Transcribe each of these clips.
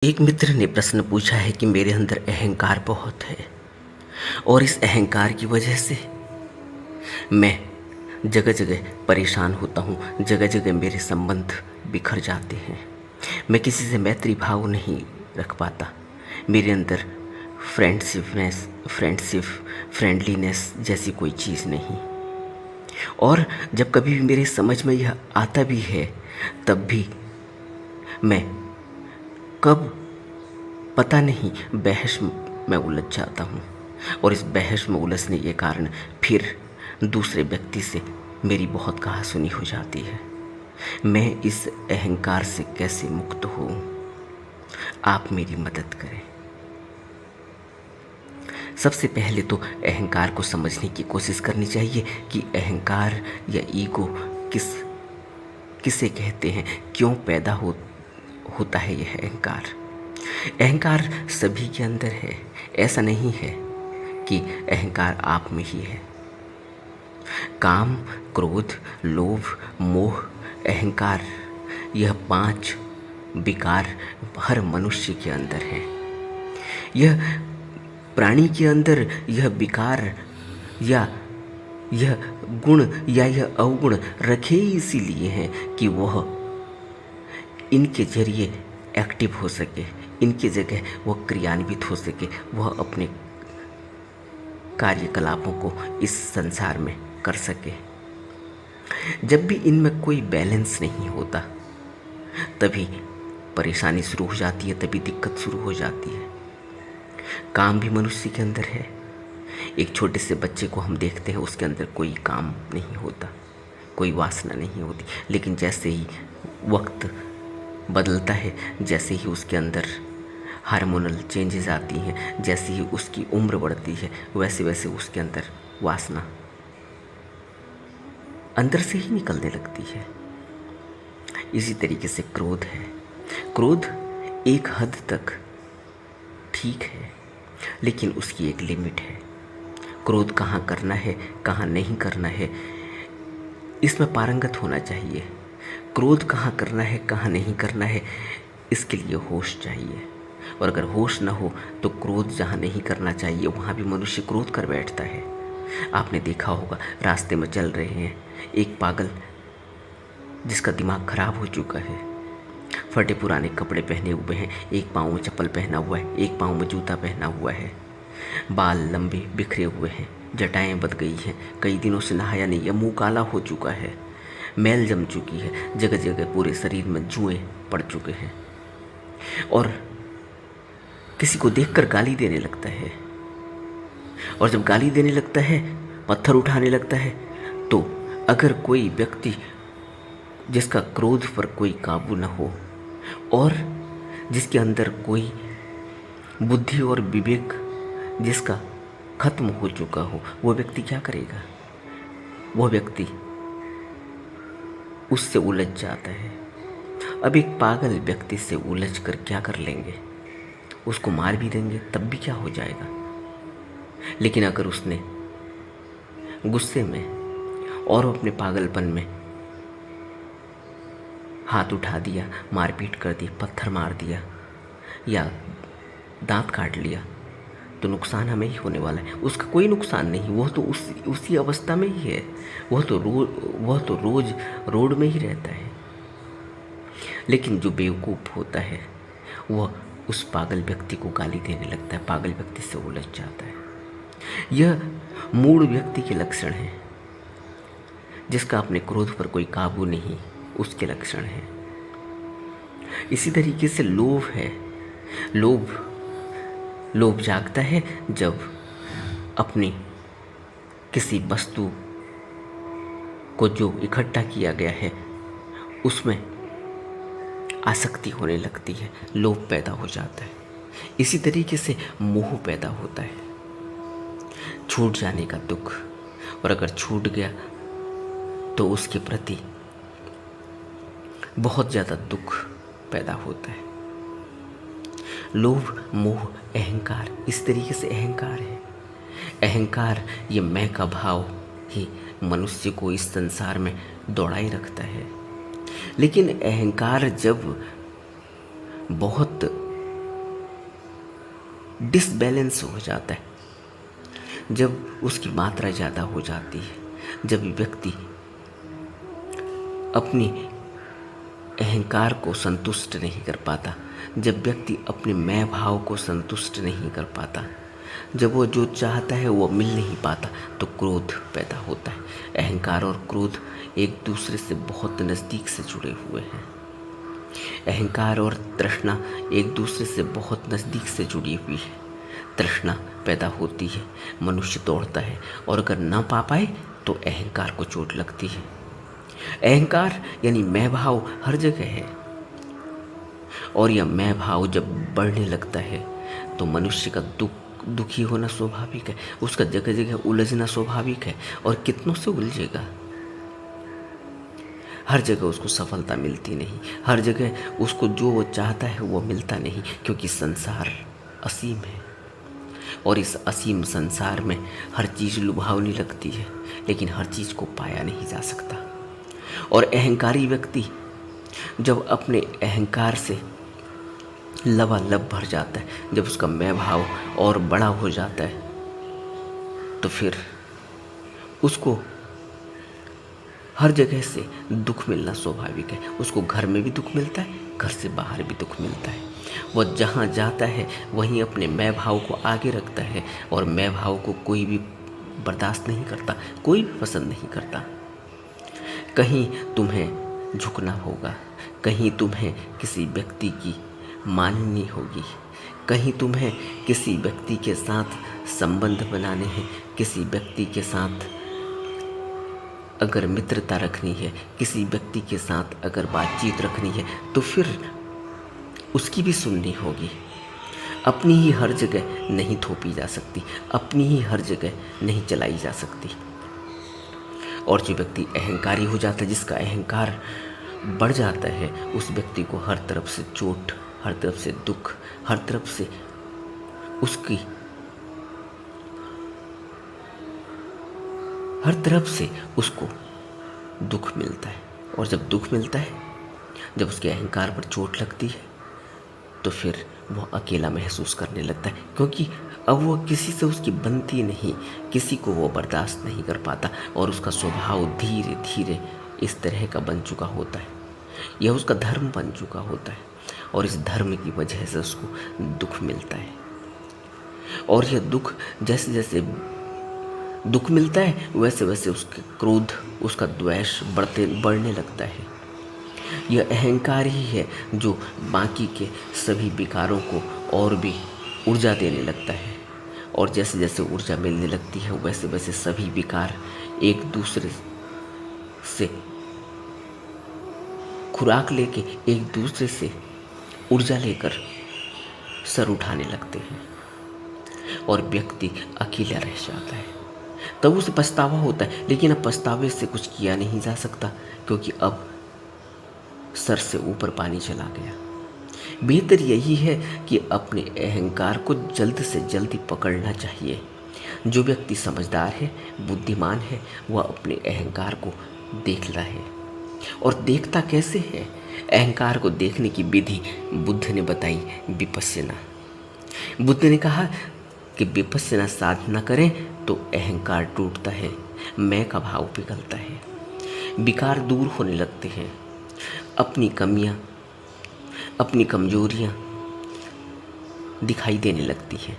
एक मित्र ने प्रश्न पूछा है कि मेरे अंदर अहंकार बहुत है और इस अहंकार की वजह से मैं जगह जगह परेशान होता हूँ। जगह जगह मेरे संबंध बिखर जाते हैं। मैं किसी से मैत्री भाव नहीं रख पाता। मेरे अंदर फ्रेंडशिप फ्रेंडलीनेस जैसी कोई चीज़ नहीं। और जब कभी भी मेरे समझ में यह आता भी है तब भी मैं कब पता नहीं बहस में उलझ जाता हूँ और इस बहस में उलझने के कारण फिर दूसरे व्यक्ति से मेरी बहुत कहासुनी हो जाती है। मैं इस अहंकार से कैसे मुक्त हूँ? आप मेरी मदद करें। सबसे पहले तो अहंकार को समझने की कोशिश करनी चाहिए कि अहंकार या ईगो किसे कहते हैं, क्यों पैदा होता है यह अहंकार। अहंकार सभी के अंदर है। ऐसा नहीं है कि अहंकार आप में ही है। काम, क्रोध, लोभ, मोह, अहंकार, यह 5 विकार हर मनुष्य के अंदर है। यह प्राणी के अंदर यह विकार या यह गुण या यह अवगुण रखे इसीलिए हैं कि वह इनके जरिए एक्टिव हो सके, इनकी जगह वह क्रियान्वित हो सके, वह अपने कार्यकलापों को इस संसार में कर सके। जब भी इनमें कोई बैलेंस नहीं होता तभी परेशानी शुरू हो जाती है, तभी दिक्कत शुरू हो जाती है। काम भी मनुष्य के अंदर है। एक छोटे से बच्चे को हम देखते हैं, उसके अंदर कोई काम नहीं होता, कोई वासना नहीं होती, लेकिन जैसे ही वक्त बदलता है, जैसे ही उसके अंदर हार्मोनल चेंजेस आती हैं, जैसे ही उसकी उम्र बढ़ती है, वैसे वैसे उसके अंदर वासना अंदर से ही निकलने लगती है। इसी तरीके से क्रोध है। क्रोध एक हद तक ठीक है, लेकिन उसकी एक लिमिट है। क्रोध कहाँ करना है, कहाँ नहीं करना है, इसमें पारंगत होना चाहिए। क्रोध कहाँ करना है, कहाँ नहीं करना है, इसके लिए होश चाहिए। और अगर होश न हो तो क्रोध जहाँ नहीं करना चाहिए वहाँ भी मनुष्य क्रोध कर बैठता है। आपने देखा होगा, रास्ते में चल रहे हैं, एक पागल जिसका दिमाग खराब हो चुका है, फटे पुराने कपड़े पहने हुए हैं, एक पाँव में चप्पल पहना हुआ है, एक पाँव में जूता पहना हुआ है, बाल लंबे बिखरे हुए हैं, जटाएं बध गई हैं, कई दिनों से नहाया नहीं है, मुंह काला हो चुका है, मैल जम चुकी है, जगह जगह पूरे शरीर में जुएं पड़ चुके हैं, और किसी को देखकर गाली देने लगता है। और जब गाली देने लगता है, पत्थर उठाने लगता है, तो अगर कोई व्यक्ति जिसका क्रोध पर कोई काबू न हो और जिसके अंदर कोई बुद्धि और विवेक जिसका खत्म हो चुका हो, वो व्यक्ति क्या करेगा? वह व्यक्ति उससे उलझ जाता है। अब एक पागल व्यक्ति से उलझ कर क्या कर लेंगे? उसको मार भी देंगे तब भी क्या हो जाएगा। लेकिन अगर उसने गुस्से में और अपने पागलपन में हाथ उठा दिया, मारपीट कर दी, पत्थर मार दिया या दांत काट लिया, तो नुकसान हमें ही होने वाला है। उसका कोई नुकसान नहीं, वह तो उसी अवस्था में ही है। वह तो रोज रोड में ही रहता है। लेकिन जो बेवकूफ़ होता है वह उस पागल व्यक्ति को गाली देने लगता है, पागल व्यक्ति से उलझ जाता है। यह मूढ़ व्यक्ति के लक्षण हैं, जिसका अपने क्रोध पर कोई काबू नहीं, उसके लक्षण हैं। इसी तरीके से लोभ है। लोभ जागता है जब अपनी किसी वस्तु को जो इकट्ठा किया गया है उसमें आसक्ति होने लगती है, लोभ पैदा हो जाता है। इसी तरीके से मोह पैदा होता है, छूट जाने का दुख, और अगर छूट गया तो उसके प्रति बहुत ज़्यादा दुख पैदा होता है। लोभ, मोह, अहंकार, इस तरीके से अहंकार है। अहंकार, ये मैं का भाव ही मनुष्य को इस संसार में दौड़ाए रखता है। लेकिन अहंकार जब बहुत डिसबैलेंस हो जाता है, जब उसकी मात्रा ज़्यादा हो जाती है, जब व्यक्ति अपनी अहंकार को संतुष्ट नहीं कर पाता, जब व्यक्ति अपने मैं भाव को संतुष्ट नहीं कर पाता, जब वो जो चाहता है वो मिल नहीं पाता, तो क्रोध पैदा होता है। अहंकार और क्रोध एक दूसरे से बहुत नज़दीक से जुड़े हुए हैं। अहंकार और तृष्णा एक दूसरे से बहुत नज़दीक से जुड़ी हुई है। तृष्णा पैदा होती है, मनुष्य दौड़ता है, और अगर ना पा पाए तो अहंकार को चोट लगती है। अहंकार यानी मैं भाव हर जगह है, और यह मैं भाव जब बढ़ने लगता है तो मनुष्य का दुखी होना स्वाभाविक है, उसका जगह जगह उलझना स्वाभाविक है, और कितनों से उलझेगा। हर जगह उसको सफलता मिलती नहीं, हर जगह उसको जो वो चाहता है वो मिलता नहीं, क्योंकि संसार असीम है, और इस असीम संसार में हर चीज़ लुभावनी लगती है, लेकिन हर चीज़ को पाया नहीं जा सकता। और अहंकारी व्यक्ति जब अपने अहंकार से लबालब भर जाता है, जब उसका मैं भाव और बड़ा हो जाता है, तो फिर उसको हर जगह से दुख मिलना स्वाभाविक है। उसको घर में भी दुख मिलता है, घर से बाहर भी दुख मिलता है। वह जहाँ जाता है वहीं अपने मैं भाव को आगे रखता है, और मैं भाव को कोई भी बर्दाश्त नहीं करता, कोई भी पसंद नहीं करता। कहीं तुम्हें झुकना होगा, कहीं तुम्हें किसी व्यक्ति की माननी होगी, कहीं तुम्हें किसी व्यक्ति के साथ संबंध बनाने हैं, किसी व्यक्ति के साथ अगर मित्रता रखनी है, किसी व्यक्ति के साथ अगर बातचीत रखनी है, तो फिर उसकी भी सुननी होगी। अपनी ही हर जगह नहीं थोपी जा सकती, अपनी ही हर जगह नहीं चलाई जा सकती। और जो व्यक्ति अहंकारी हो जाता है, जिसका अहंकार बढ़ जाता है, उस व्यक्ति को हर तरफ से चोट, हर तरफ से दुख, हर तरफ से उसकी हर तरफ से उसको दुख मिलता है। और जब दुख मिलता है, जब उसके अहंकार पर चोट लगती है, तो फिर वो अकेला महसूस करने लगता है, क्योंकि अब वो किसी से उसकी बनती नहीं, किसी को वो बर्दाश्त नहीं कर पाता, और उसका स्वभाव धीरे धीरे इस तरह का बन चुका होता है, यह उसका धर्म बन चुका होता है, और इस धर्म की वजह से उसको दुख मिलता है। और यह दुख जैसे जैसे दुख मिलता है, वैसे वैसे उसके क्रोध, उसका द्वेष बढ़ने लगता है। यह अहंकार ही है जो बाकी के सभी विकारों को और भी ऊर्जा देने लगता है, और जैसे जैसे ऊर्जा मिलने लगती है, वैसे वैसे सभी विकार एक दूसरे से खुराक लेके, एक दूसरे से ऊर्जा लेकर सर उठाने लगते हैं, और व्यक्ति अकेला रह जाता है। तब उसे पछतावा होता है, लेकिन अब पछतावे से कुछ किया नहीं जा सकता, क्योंकि अब सर से ऊपर पानी चला गया। बेहतर यही है कि अपने अहंकार को जल्द से जल्दी पकड़ना चाहिए। जो व्यक्ति समझदार है, बुद्धिमान है, वह अपने अहंकार को देखता है। और देखता कैसे है? अहंकार को देखने की विधि बुद्ध ने बताई, विपश्यना। बुद्ध ने कहा कि विपश्यना साधना करें तो अहंकार टूटता है, मैं का भाव पिघलता है, विकार दूर होने लगते हैं, अपनी कमियां, अपनी कमजोरियां दिखाई देने लगती हैं,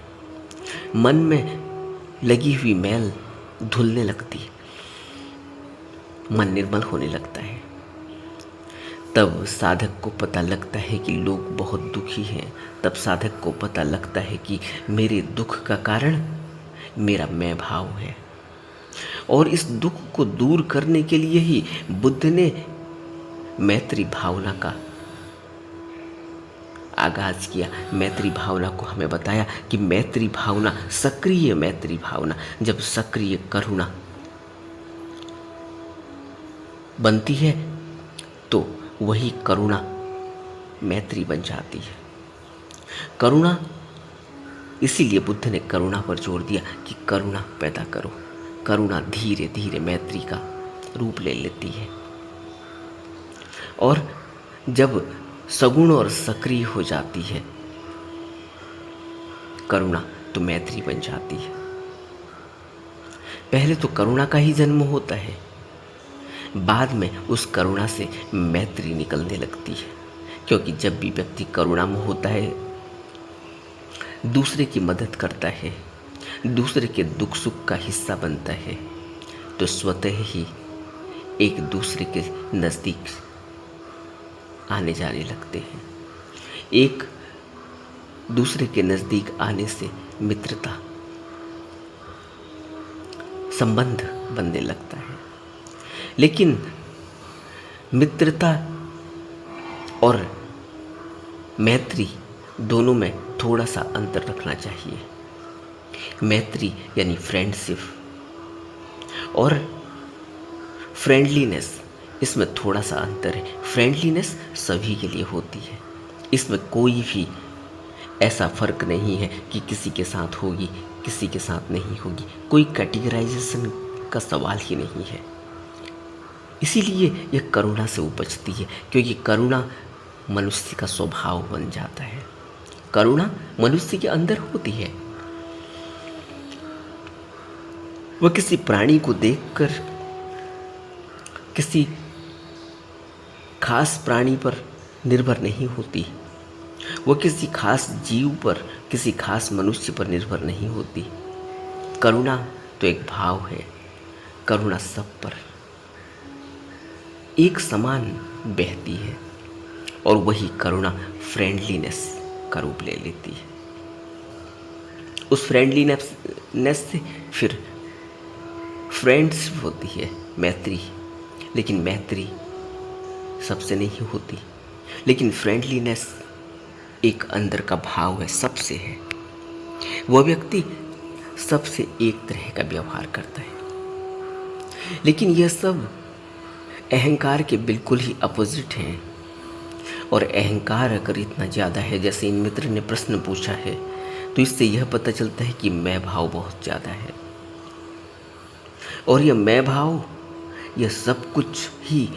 मन में लगी हुई मैल धुलने लगती है, मन निर्मल होने लगता है। तब साधक को पता लगता है कि लोग बहुत दुखी हैं। तब साधक को पता लगता है कि मेरे दुख का कारण मेरा मैं भाव है, और इस दुख को दूर करने के लिए ही बुद्ध ने मैत्री भावना का आगाज किया। मैत्री भावना को हमें बताया कि मैत्री भावना, सक्रिय मैत्री भावना, जब सक्रिय करुणा बनती है तो वही करुणा मैत्री बन जाती है। करुणा, इसीलिए बुद्ध ने करुणा पर जोर दिया कि करुणा पैदा करो। करुणा धीरे धीरे मैत्री का रूप ले लेती है, और जब सगुण और सक्रिय हो जाती है करुणा तो मैत्री बन जाती है। पहले तो करुणा का ही जन्म होता है, बाद में उस करुणा से मैत्री निकलने लगती है। क्योंकि जब भी व्यक्ति करुणामय होता है, दूसरे की मदद करता है, दूसरे के दुख सुख का हिस्सा बनता है, तो स्वतः ही एक दूसरे के नज़दीक आने जाने लगते हैं। एक दूसरे के नज़दीक आने से मित्रता संबंध बनने लगता है। लेकिन मित्रता और मैत्री दोनों में थोड़ा सा अंतर रखना चाहिए। मैत्री यानी फ्रेंडशिप और फ्रेंडलीनेस, इसमें थोड़ा सा अंतर है। फ्रेंडलीनेस सभी के लिए होती है, इसमें कोई भी ऐसा फर्क नहीं है कि किसी के साथ होगी किसी के साथ नहीं होगी, कोई कैटेगराइजेशन का सवाल ही नहीं है। इसीलिए यह करुणा से उपजती है, क्योंकि करुणा मनुष्य का स्वभाव बन जाता है। करुणा मनुष्य के अंदर होती है। वह किसी प्राणी को देखकर किसी खास प्राणी पर निर्भर नहीं होती, वो किसी खास जीव पर, किसी खास मनुष्य पर निर्भर नहीं होती। करुणा तो एक भाव है, करुणा सब पर एक समान बहती है, और वही करुणा फ्रेंडलीनेस का रूप ले लेती है। उस फ्रेंडलीनेस से फिर फ्रेंड्स होती है, मैत्री। लेकिन मैत्री सबसे नहीं होती, लेकिन फ्रेंडलीनेस एक अंदर का भाव है, सबसे है। वह व्यक्ति सबसे एक तरह का व्यवहार करता है। लेकिन यह सब अहंकार के बिल्कुल ही अपोजिट हैं। और अहंकार अगर इतना ज़्यादा है, जैसे इन मित्र ने प्रश्न पूछा है, तो इससे यह पता चलता है कि मैं भाव बहुत ज़्यादा है। और यह मैं भाव, यह सब कुछ ही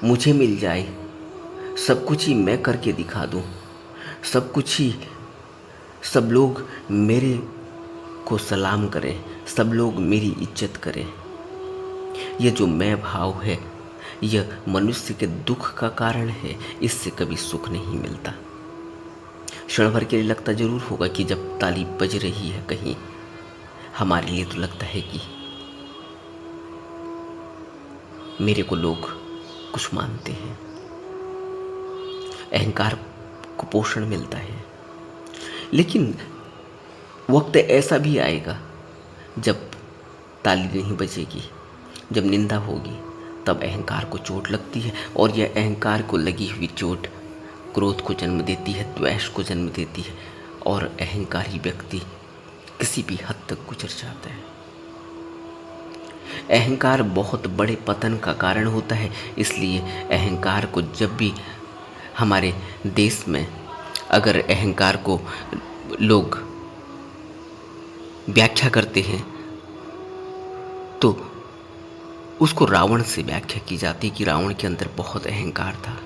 मुझे मिल जाए, सब कुछ ही मैं करके दिखा दूं, सब कुछ ही, सब लोग मेरे को सलाम करें, सब लोग मेरी इज्जत करें, यह जो मैं भाव है, यह मनुष्य के दुख का कारण है। इससे कभी सुख नहीं मिलता। क्षण भर के लिए लगता जरूर होगा कि जब ताली बज रही है कहीं, हमारे लिए तो लगता है कि मेरे को लोग कुछ मानते हैं, अहंकार को पोषण मिलता है। लेकिन वक्त ऐसा भी आएगा जब ताली नहीं बजेगी, जब निंदा होगी, तब अहंकार को चोट लगती है। और यह अहंकार को लगी हुई चोट क्रोध को जन्म देती है, द्वेष को जन्म देती है, और अहंकारी व्यक्ति किसी भी हद तक गुजर जाता है। अहंकार बहुत बड़े पतन का कारण होता है। इसलिए अहंकार को जब भी हमारे देश में अगर अहंकार को लोग व्याख्या करते हैं, तो उसको रावण से व्याख्या की जाती है कि रावण के अंदर बहुत अहंकार था,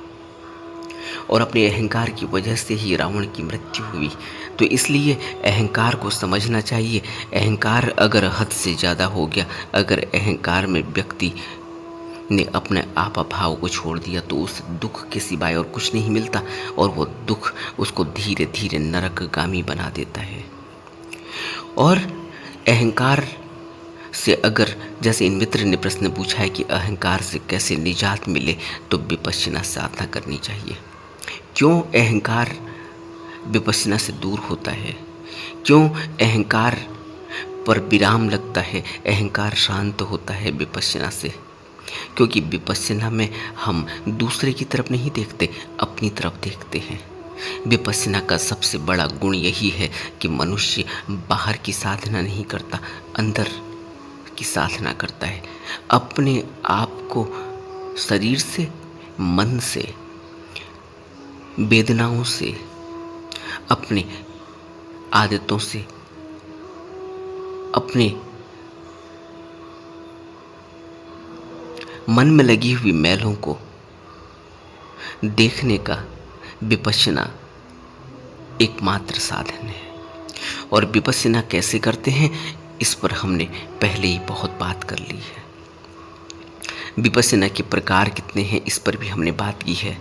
और अपने अहंकार की वजह से ही रावण की मृत्यु हुई। तो इसलिए अहंकार को समझना चाहिए। अहंकार अगर हद से ज़्यादा हो गया, अगर अहंकार में व्यक्ति ने अपने आपा भाव को छोड़ दिया, तो उस दुख के सिवाय और कुछ नहीं मिलता, और वो दुख उसको धीरे धीरे नरकगामी बना देता है। और अहंकार से अगर, जैसे इन मित्र ने प्रश्न पूछा है कि अहंकार से कैसे निजात मिले, तो विपश्यना साधना करनी चाहिए। क्यों अहंकार विपश्यना से दूर होता है, क्यों अहंकार पर विराम लगता है, अहंकार शांत होता है विपश्यना से? क्योंकि विपश्यना में हम दूसरे की तरफ नहीं देखते, अपनी तरफ देखते हैं। विपश्यना का सबसे बड़ा गुण यही है कि मनुष्य बाहर की साधना नहीं करता, अंदर की साधना करता है। अपने आप को शरीर से, मन से, वेदनाओं से, अपने आदतों से, अपने मन में लगी हुई मैलों को देखने का विपश्यना एकमात्र साधन है। और विपश्यना कैसे करते हैं, इस पर हमने पहले ही बहुत बात कर ली है। विपश्यना के प्रकार कितने हैं, इस पर भी हमने बात की है।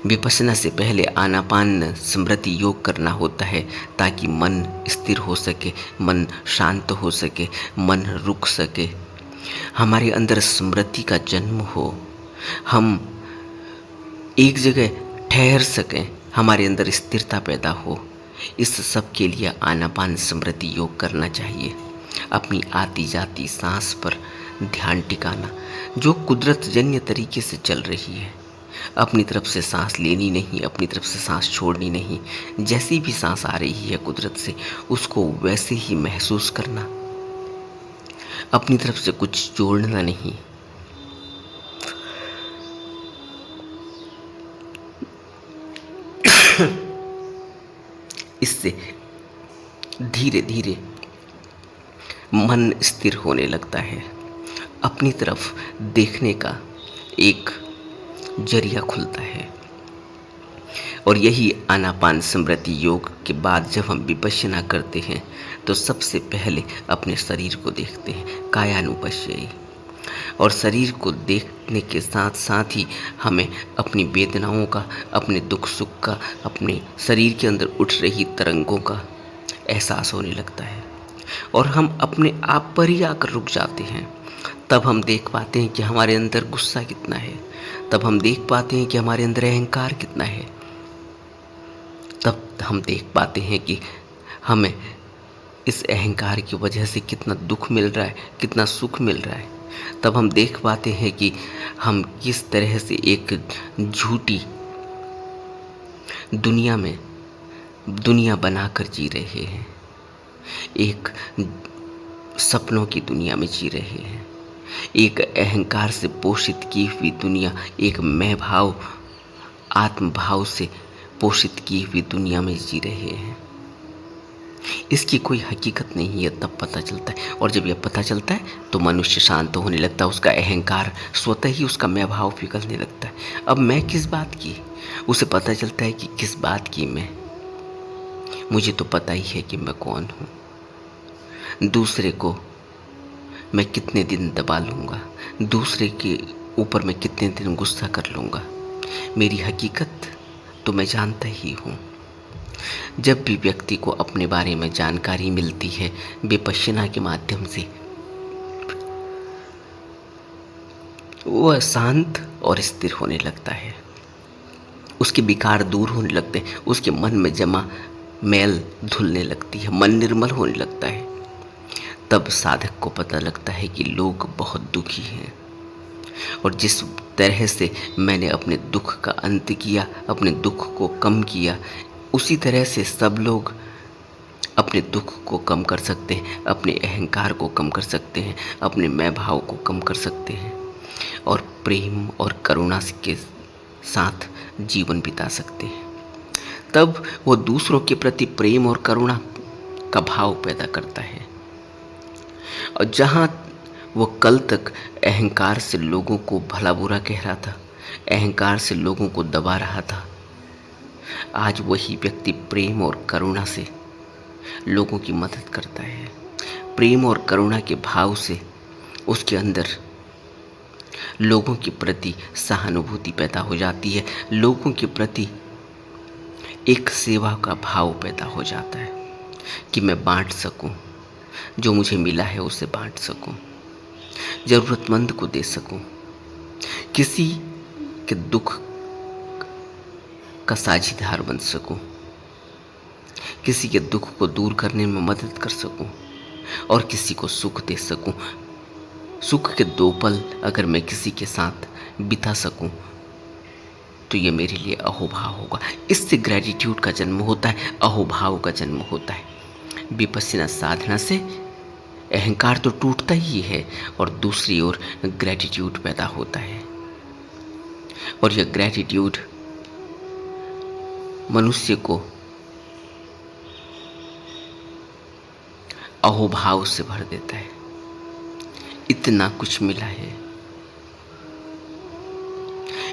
विपश्यना से पहले आनापान स्मृति योग करना होता है ताकि मन स्थिर हो सके, मन शांत हो सके, मन रुक सके, हमारे अंदर स्मृति का जन्म हो, हम एक जगह ठहर सकें, हमारे अंदर स्थिरता पैदा हो। इस सब के लिए आनापान स्मृति योग करना चाहिए। अपनी आती जाती सांस पर ध्यान टिकाना, जो कुदरत जन्य तरीके से चल रही है। अपनी तरफ से सांस लेनी नहीं, अपनी तरफ से सांस छोड़नी नहीं। जैसी भी सांस आ रही है कुदरत से, उसको वैसे ही महसूस करना, अपनी तरफ से कुछ जोड़ना नहीं। इससे धीरे धीरे मन स्थिर होने लगता है, अपनी तरफ देखने का एक जरिया खुलता है। और यही आनापान स्मृति योग के बाद जब हम विपश्यना करते हैं तो सबसे पहले अपने शरीर को देखते हैं, कायानुपश्ययी। और शरीर को देखने के साथ साथ ही हमें अपनी वेदनाओं का, अपने दुख सुख का, अपने शरीर के अंदर उठ रही तरंगों का एहसास होने लगता है। और हम अपने आप पर ही आकर रुक जाते हैं। तब हम देख पाते हैं कि हमारे अंदर गुस्सा कितना है, तब हम देख पाते हैं कि हमारे अंदर अहंकार कितना है, तब हम देख पाते हैं कि हमें इस अहंकार की वजह से कितना दुख मिल रहा है, कितना सुख मिल रहा है। तब हम देख पाते हैं कि हम किस तरह से एक झूठी दुनिया में दुनिया बनाकर जी रहे हैं, एक सपनों की दुनिया में जी रहे हैं, एक अहंकार से पोषित की हुई दुनिया, एक मैं भाव, आत्म भाव से पोषित की हुई दुनिया में जी रहे हैं। इसकी कोई हकीकत नहीं है, तब पता चलता है। और जब यह पता चलता है तो मनुष्य शांत होने लगता है, उसका अहंकार स्वतः ही, उसका मैं भाव पिघलने लगता है। अब मैं किस बात की, उसे पता चलता है कि किस बात की मैं, मुझे तो पता ही है कि मैं कौन हूँ। दूसरे को मैं कितने दिन दबा लूँगा, दूसरे के ऊपर मैं कितने दिन गुस्सा कर लूँगा, मेरी हकीकत तो मैं जानता ही हूँ। जब भी व्यक्ति को अपने बारे में जानकारी मिलती है विपश्यना के माध्यम से, वह शांत और स्थिर होने लगता है, उसके विकार दूर होने लगते हैं, उसके मन में जमा मैल धुलने लगती है, मन निर्मल होने लगता है। तब साधक को पता लगता है कि लोग बहुत दुखी हैं, और जिस तरह से मैंने अपने दुख का अंत किया, अपने दुख को कम किया, उसी तरह से सब लोग अपने दुख को कम कर सकते हैं, अपने अहंकार को कम कर सकते हैं, अपने मैं भाव को कम कर सकते हैं, और प्रेम और करुणा के साथ जीवन बिता सकते हैं। तब वो दूसरों के प्रति प्रेम और करुणा का भाव पैदा करता है। और जहाँ वो कल तक अहंकार से लोगों को भला बुरा कह रहा था, अहंकार से लोगों को दबा रहा था, आज वही व्यक्ति प्रेम और करुणा से लोगों की मदद करता है। प्रेम और करुणा के भाव से उसके अंदर लोगों के प्रति सहानुभूति पैदा हो जाती है, लोगों के प्रति एक सेवा का भाव पैदा हो जाता है कि मैं बांट सकूं, जो मुझे मिला है उसे बांट सकूं, ज़रूरतमंद को दे सकूं, किसी के दुख का साझीदार बन सकूं, किसी के दुख को दूर करने में मदद कर सकूं, और किसी को सुख दे सकूं। सुख के 2 पल अगर मैं किसी के साथ बिता सकूं तो ये मेरे लिए अहोभाव होगा। इससे ग्रेटिट्यूड का जन्म होता है, अहोभाव का जन्म होता है। विपश्यना साधना से अहंकार तो टूटता ही है, और दूसरी ओर ग्रेटिट्यूड पैदा होता है। और यह ग्रेटिट्यूड मनुष्य को अहोभाव से भर देता है। इतना कुछ मिला है,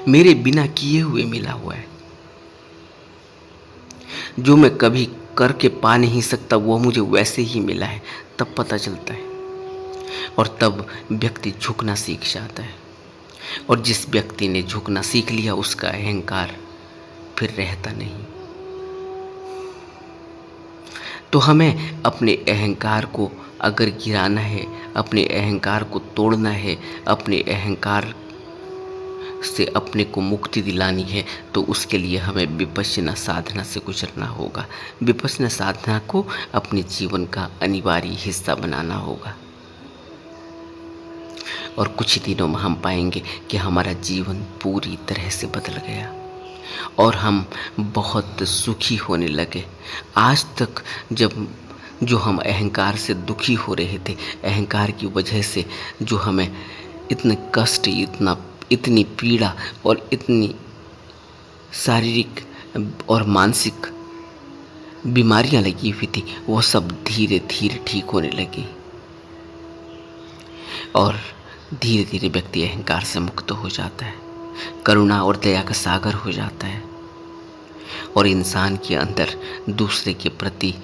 मेरे बिना किए हुए मिला हुआ है, जो मैं कभी करके पा नहीं सकता, वो मुझे वैसे ही मिला है, तब पता चलता है। और तब व्यक्ति झुकना सीख जाता है। और जिस व्यक्ति ने झुकना सीख लिया, उसका अहंकार फिर रहता नहीं। तो हमें अपने अहंकार को अगर गिराना है, अपने अहंकार को तोड़ना है, अपने अहंकार से अपने को मुक्ति दिलानी है, तो उसके लिए हमें विपश्यना साधना से गुजरना होगा। विपश्यना साधना को अपने जीवन का अनिवार्य हिस्सा बनाना होगा। और कुछ ही दिनों में हम पाएंगे कि हमारा जीवन पूरी तरह से बदल गया और हम बहुत सुखी होने लगे। आज तक जो हम अहंकार से दुखी हो रहे थे, अहंकार की वजह से जो हमें इतने कष्ट, इतनी पीड़ा और इतनी शारीरिक और मानसिक बीमारियां लगी हुई थी, वो सब धीरे धीरे ठीक होने लगी। और धीरे धीरे व्यक्ति अहंकार से मुक्त हो जाता है, करुणा और दया का सागर हो जाता है और इंसान के अंदर दूसरे के प्रति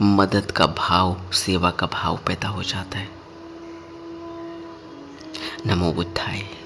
मदद का भाव, सेवा का भाव पैदा हो जाता है। नमो बुद्धाय।